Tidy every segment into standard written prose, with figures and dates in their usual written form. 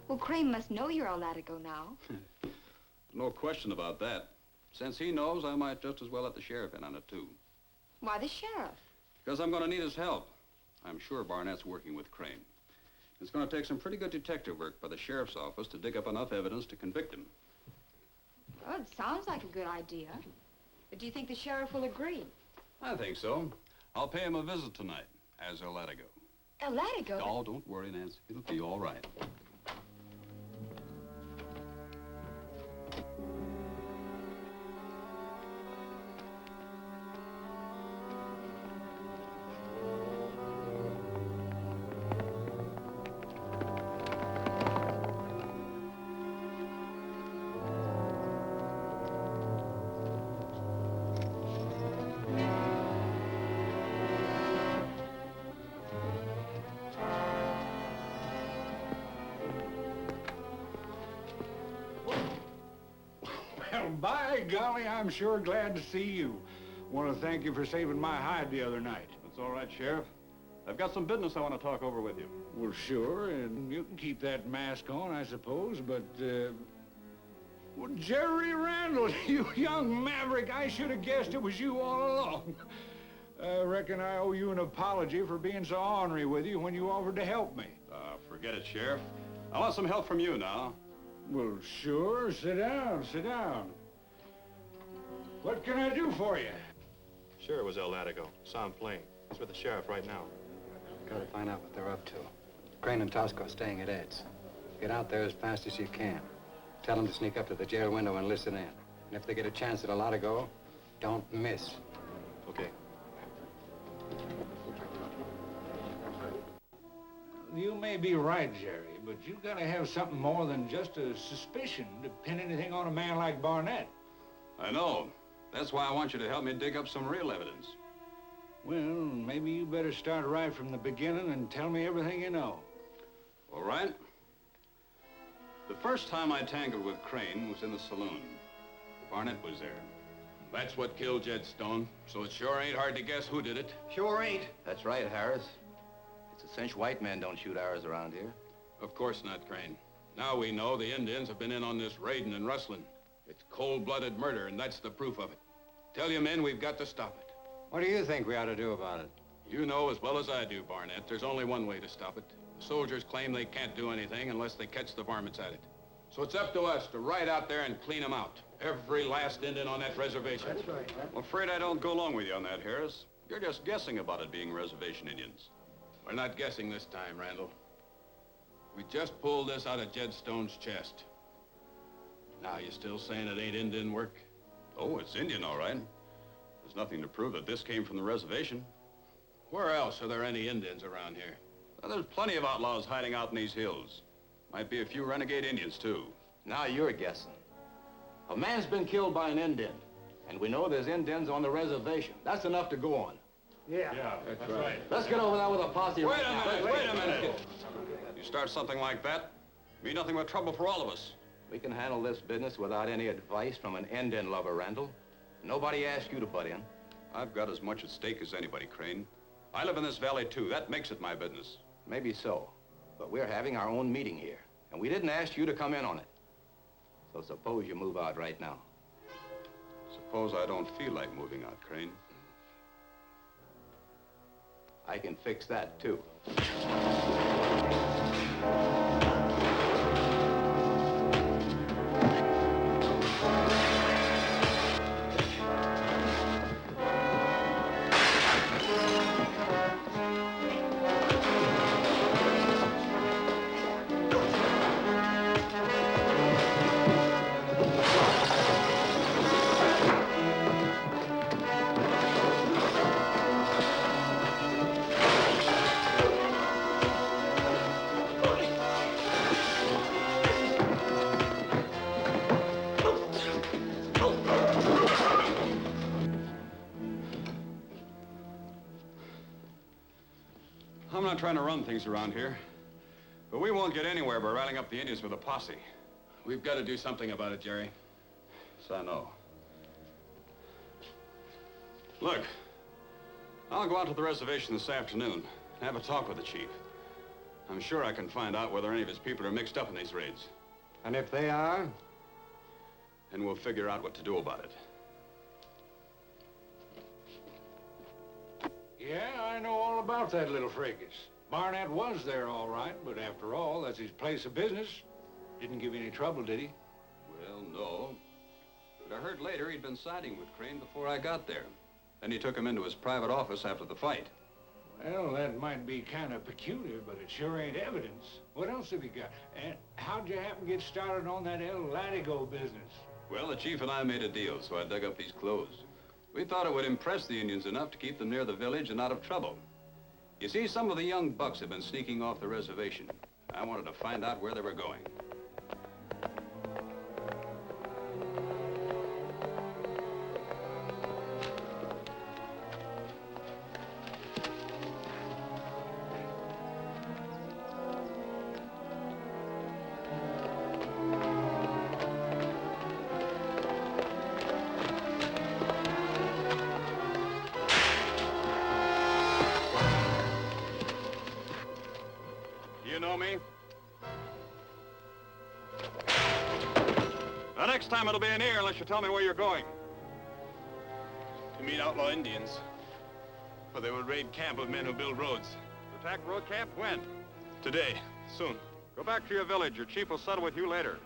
Well, Crane must know you're a Latigo now. No question about that. Since he knows, I might just as well let the sheriff in on it, too. Why the sheriff? Because I'm going to need his help. I'm sure Barnett's working with Crane. It's going to take some pretty good detective work by the sheriff's office to dig up enough evidence to convict him. Well, it sounds like a good idea. But do you think the sheriff will agree? I think so. I'll pay him a visit tonight as a Latigo. A Latigo? Oh, don't worry, Nancy. It'll be all right. Well, by golly, I'm sure glad to see you. Want to thank you for saving my hide the other night. That's all right, Sheriff. I've got some business I want to talk over with you. Well, sure, and you can keep that mask on, I suppose, but, well, Jerry Randall, you young maverick, I should have guessed it was you all along. I reckon I owe you an apology for being so ornery with you when you offered to help me. Forget it, Sheriff. I want some help from you now. Well, sure, sit down, sit down. What can I do for you? Sure it was El Latigo. Saw him playing. He's with the sheriff right now. Gotta find out what they're up to. Crane and Tosco are staying at Ed's. Get out there as fast as you can. Tell them to sneak up to the jail window and listen in. And if they get a chance at a Latigo, don't miss. Okay. You may be right, Jerry, but you gotta have something more than just a suspicion to pin anything on a man like Barnett. I know. That's why I want you to help me dig up some real evidence. Well, maybe you better start right from the beginning and tell me everything you know. All right. The first time I tangled with Crane was in the saloon. Barnett was there. That's what killed Jed Stone, so it sure ain't hard to guess who did it. Sure ain't. That's right, Harris. It's a cinch white men don't shoot arrows around here. Of course not, Crane. Now we know the Indians have been in on this raiding and rustling. It's cold-blooded murder, and that's the proof of it. Tell you men, we've got to stop it. What do you think we ought to do about it? You know as well as I do, Barnett, there's only one way to stop it. The soldiers claim they can't do anything unless they catch the varmints at it. So it's up to us to ride out there and clean them out. Every last Indian on that reservation. That's right. I'm afraid I don't go along with you on that, Harris. You're just guessing about it being reservation Indians. We're not guessing this time, Randall. We just pulled this out of Jed Stone's chest. Now, you still saying it ain't Indian work? Oh, it's Indian, all right. There's nothing to prove that this came from the reservation. Where else are there any Indians around here? Well, there's plenty of outlaws hiding out in these hills. Might be a few renegade Indians, too. Now you're guessing. A man's been killed by an Indian, and we know there's Indians on the reservation. That's enough to go on. Yeah, that's right. Let's get over there with a posse Wait right a now. minute, wait a minute. You start something like that, mean nothing but trouble for all of us. We can handle this business without any advice from an Indian lover, Randall. Nobody asked you to butt in. I've got as much at stake as anybody, Crane. I live in this valley, too. That makes it my business. Maybe so, but we're having our own meeting here, and we didn't ask you to come in on it. So suppose you move out right now. Suppose I don't feel like moving out, Crane. I can fix that, too. I'm not trying to run things around here, but we won't get anywhere by rallying up the Indians with a posse. We've got to do something about it, Jerry. Yes, I know. Look, I'll go out to the reservation this afternoon and have a talk with the chief. I'm sure I can find out whether any of his people are mixed up in these raids. And if they are? And we'll figure out what to do about it. Yeah, I know all about that little fracas. Barnett was there all right, but after all, that's his place of business. Didn't give any trouble, did he? Well, no. But I heard later he'd been siding with Crane before I got there. Then he took him into his private office after the fight. Well, that might be kind of peculiar, but it sure ain't evidence. What else have you got? And how'd you happen to get started on that Latigo business? Well, the chief and I made a deal, so I dug up these clothes. We thought it would impress the Indians enough to keep them near the village and out of trouble. You see, some of the young bucks have been sneaking off the reservation. I wanted to find out where they were going. You know me? The next time it'll be in here unless you tell me where you're going. To meet outlaw Indians. For they will raid camp of men who build roads. Attack road camp when? Today. Soon. Go back to your village. Your chief will settle with you later.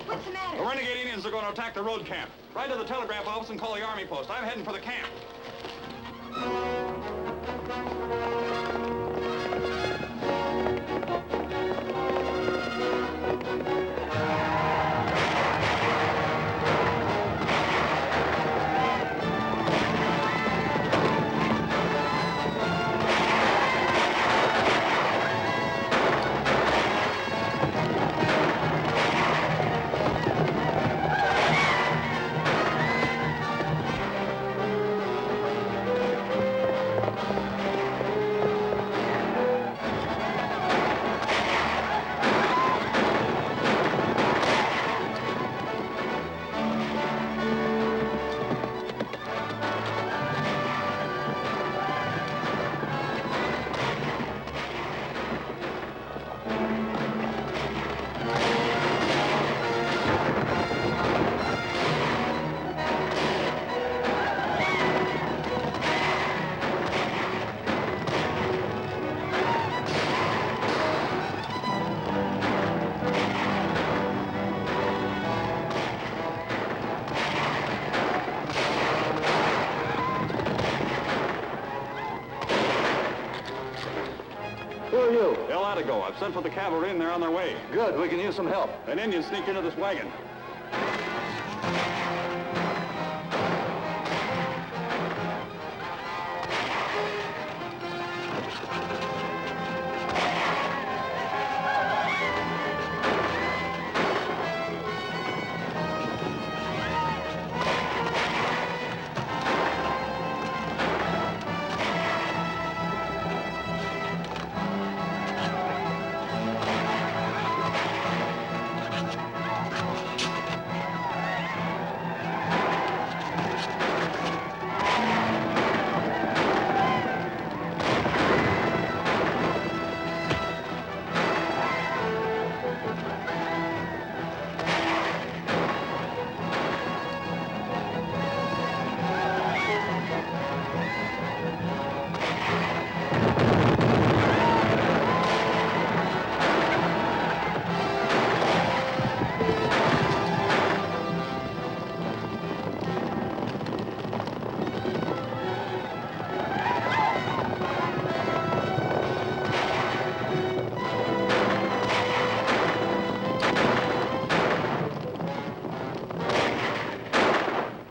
What's the matter? The renegade Indians are going to attack the road camp. Ride to the telegraph office and call the army post. I'm heading for the camp. El Latigo, I've sent for the cavalry and they're on their way. Good, we can use some help. An Indian sneaked into this wagon.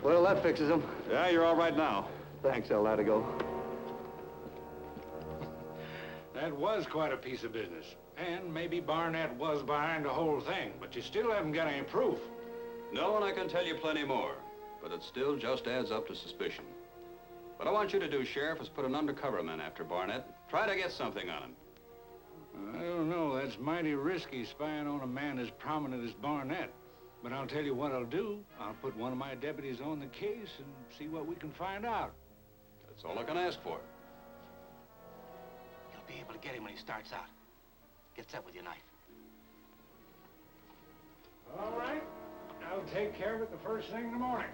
Well, that fixes him. Yeah, you're all right now. Thanks, El Latigo. That was quite a piece of business. And maybe Barnett was behind the whole thing, but you still haven't got any proof. No, and I can tell you plenty more, but it still just adds up to suspicion. What I want you to do, Sheriff, is put an undercover man after Barnett. Try to get something on him. I don't know. That's mighty risky, spying on a man as prominent as Barnett. But I'll tell you what I'll do. I'll put one of my deputies on the case and see what we can find out. That's all I can ask for. You'll be able to get him when he starts out. Get set with your knife. All right. I'll take care of it the first thing in the morning.